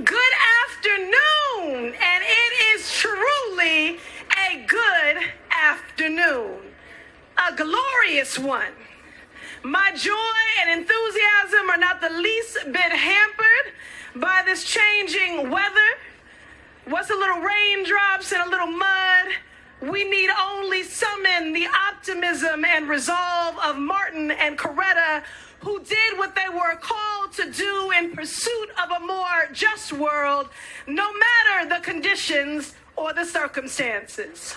Good afternoon, and it is truly a good afternoon, a glorious one. My joy and enthusiasm are not the least bit hampered by this changing weather. What's a little raindrops and a little mud? We need only summon the optimism and resolve of Martin and Coretta, who did what they were called to do in pursuit of a more just world, no matter the conditions or the circumstances.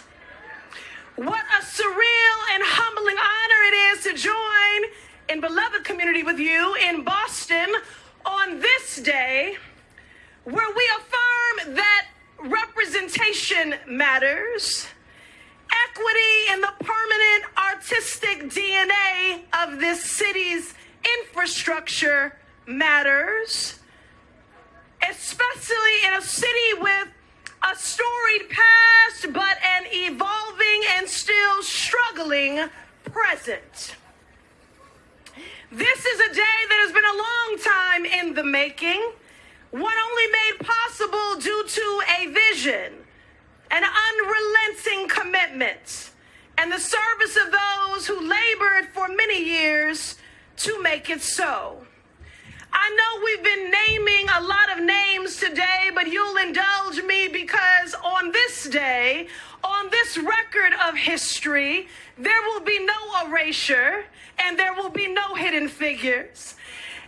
What a surreal and humbling honor it is to join in beloved community with you in Boston on this day, where we affirm that representation matters, equity in the permanent artistic DNA of this city's infrastructure matters, especially in a city with a storied past but an evolving and still struggling present. This is a day that has been a long time in the making, one only made possible due to a vision, an unrelenting commitment, and the service of those who labored for many years to make it so. I know we've been naming a lot of names today, but you'll indulge me because on this day, on this record of history, there will be no erasure and there will be no hidden figures.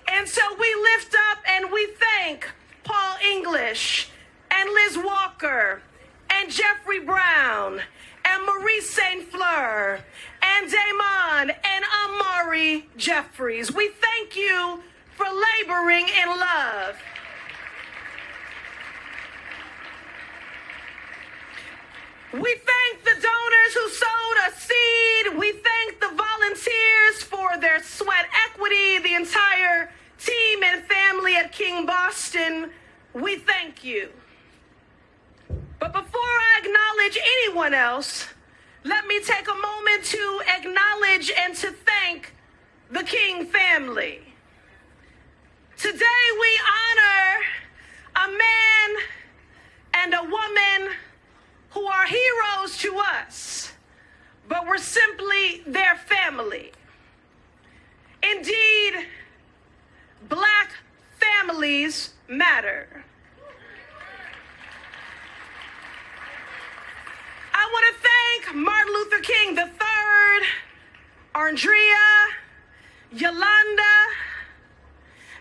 And so we lift up and we thank Paul English and Liz Walker and Jeffrey Brown and Marie St. Fleur and Damon and Amari Jeffries. We thank you for laboring in love. We thank the donors who sowed a seed. We thank the volunteers for their sweat equity, the entire team and family at King Boston. We thank you. But before I acknowledge anyone else, let me take a moment to acknowledge and to thank the King family. Today we honor a man and a woman who are heroes to us, but we're simply their family. Indeed, Black families matter. I want to thank Martin Luther King III, Andrea, Yolanda.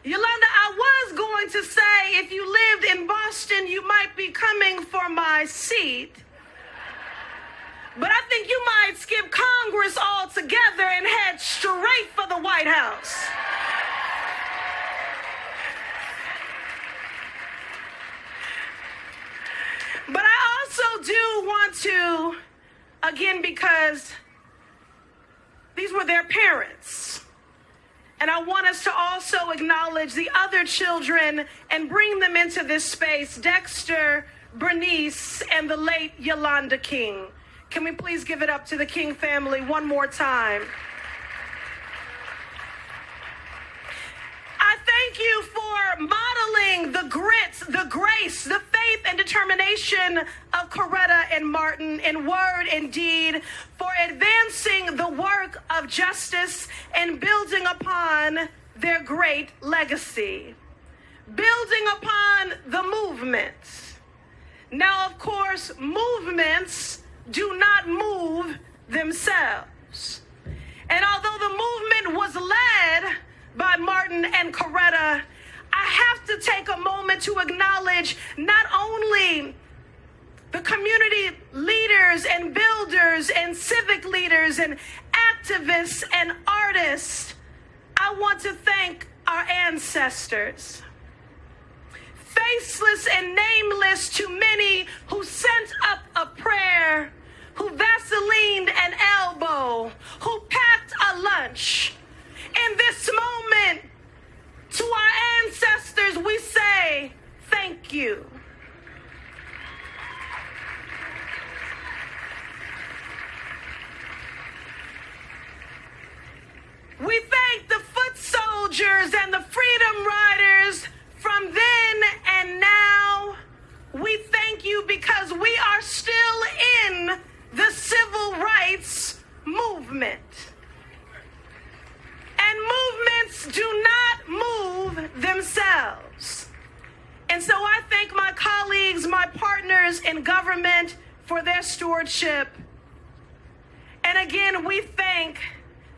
Yolanda, I was going to say if you lived in Boston, you might be coming for my seat. But I think you might skip Congress altogether and head straight for the White House. But I also do want to, again, because these were their parents. And I want us to also acknowledge the other children and bring them into this space, Dexter, Bernice, and the late Yolanda King. Can we please give it up to the King family one more time? I thank you for modeling the grit, the grace, the faith, and determination of Coretta and Martin in word and deed, for advancing the work of justice and building upon their great legacy, building upon the movement. Now, of course, movements do not move themselves. And although the movement was led by Martin and Coretta, I have to take a moment to acknowledge not only the community leaders and builders and civic leaders and activists and artists. I want to thank our ancestors, faceless and nameless to many who sent up a prayer, who Vaselined an elbow, who packed a lunch. In this moment, to our ancestors, we say thank you. We thank the foot soldiers and the freedom riders from then and now. And so I thank my colleagues, my partners in government for their stewardship. And again, we thank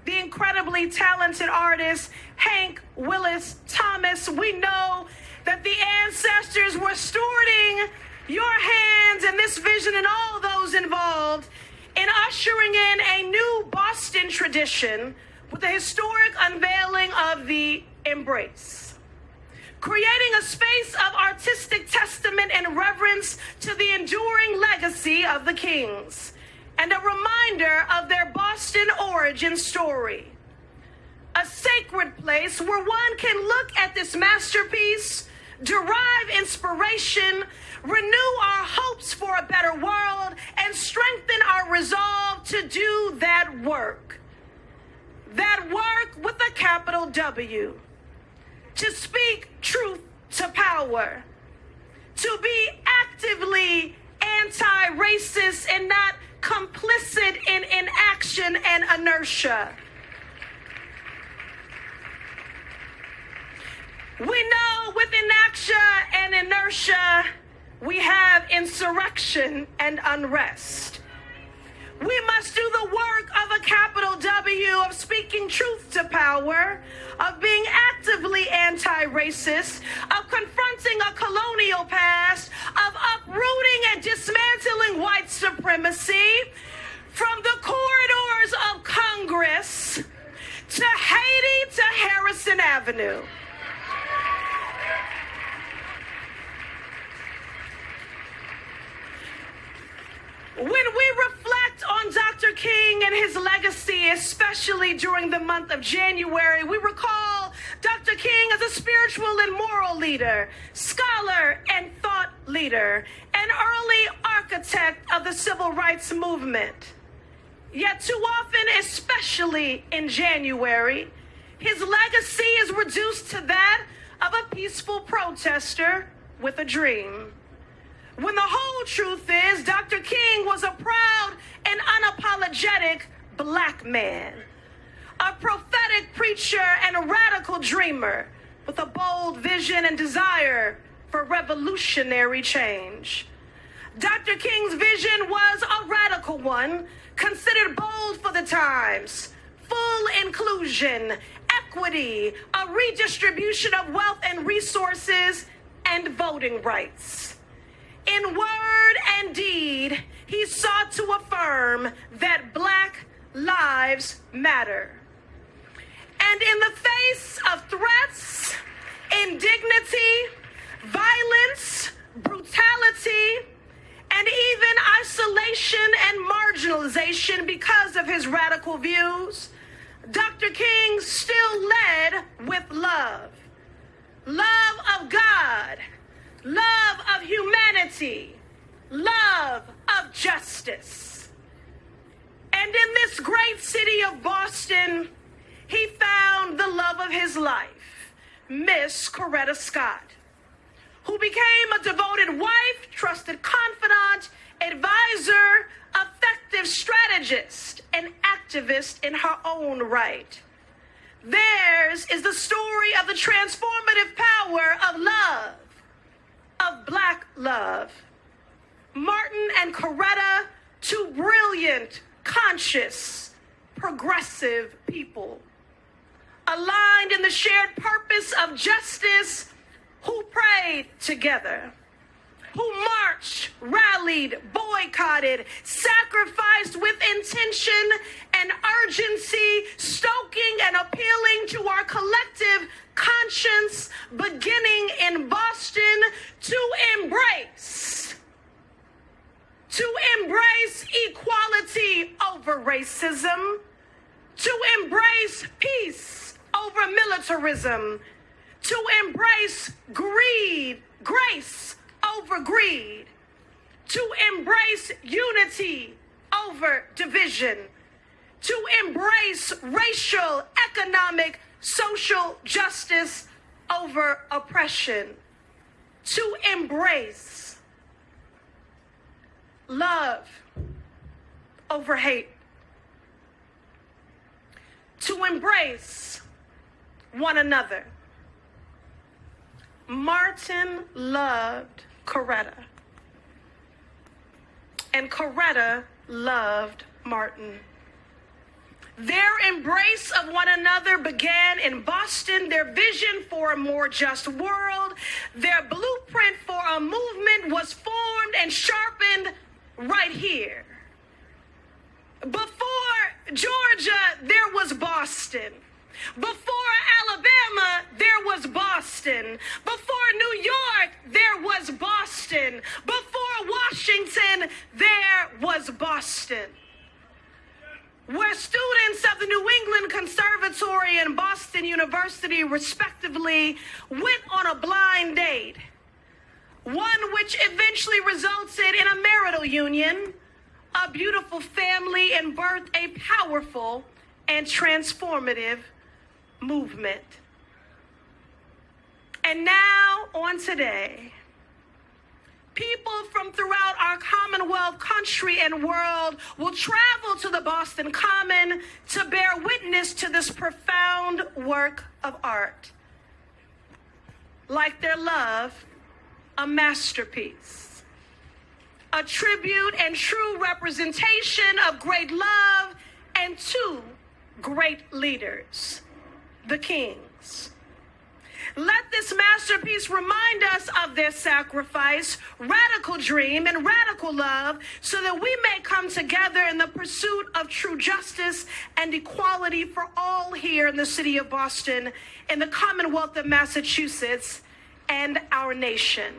the incredibly talented artist, Hank Willis Thomas. We know that the ancestors were stewarding your hands and this vision and all those involved in ushering in a new Boston tradition with the historic unveiling of the Embrace, creating a space of artistic testament and reverence to the enduring legacy of the Kings and a reminder of their Boston origin story. A sacred place where one can look at this masterpiece, derive inspiration, renew our hopes for a better world, and strengthen our resolve to do that work. That work with a capital W. To speak truth to power. To be actively anti-racist and not complicit in inaction and inertia. We know with inaction and inertia, we have insurrection and unrest. We must do the work of a capital W, of speaking truth to power, of being actively anti-racist, of confronting a colonial past, of uprooting and dismantling white supremacy from the corridors of Congress to Haiti to Harrison Avenue. When we reflect on Dr. King and his legacy, especially during the month of January, we recall Dr. King as a spiritual and moral leader, scholar and thought leader, an early architect of the civil rights movement. Yet too often, especially in January, his legacy is reduced to that of a peaceful protester with a dream. When the whole truth is, Dr. King was a proud and unapologetic black man, a prophetic preacher and a radical dreamer with a bold vision and desire for revolutionary change. Dr. King's vision was a radical one, considered bold for the times, full inclusion, equity, a redistribution of wealth and resources, and voting rights. In word and deed, he sought to affirm that Black lives matter. And in the face of threats, indignity, violence, brutality, and even isolation and marginalization because of his radical views, Dr. King still led with love. Love of God, love of humanity, love of justice. And in this great city of Boston, he found the love of his life, Miss Coretta Scott, who became a devoted wife, trusted confidant, advisor, effective strategist, and activist in her own right. Theirs is the story of the transformative power of love, of Black love. Martin and Coretta, two brilliant, conscious, progressive people, aligned in the shared purpose of justice, who prayed together, who marched, rallied, boycotted, sacrificed with intention and urgency, stoking and appealing to our collective conscience, beginning in Boston, to embrace equality over racism, to embrace peace over militarism, to embrace grace over greed, to embrace unity over division, to embrace racial, economic, social justice over oppression, to embrace love over hate, to embrace one another. Martin loved Coretta, and Coretta loved Martin. Their embrace of one another began in Boston. Their vision for a more just world, their blueprint for a movement was formed and sharpened right here. Before Georgia, there was Boston. Before Alabama, there was Boston. Before New York, there was Boston. Before Washington, there was Boston. Where students of the New England Conservatory and Boston University, respectively, went on a blind date, one which eventually resulted in a marital union, a beautiful family, and birthed a powerful and transformative movement. And now, on today, people from throughout our Commonwealth, country, and world will travel to the Boston Common to bear witness to this profound work of art. Like their love, a masterpiece, a tribute and true representation of great love and two great leaders, the Kings. Let this masterpiece remind us of their sacrifice, radical dream, and radical love so that we may come together in the pursuit of true justice and equality for all here in the city of Boston, in the Commonwealth of Massachusetts, and our nation.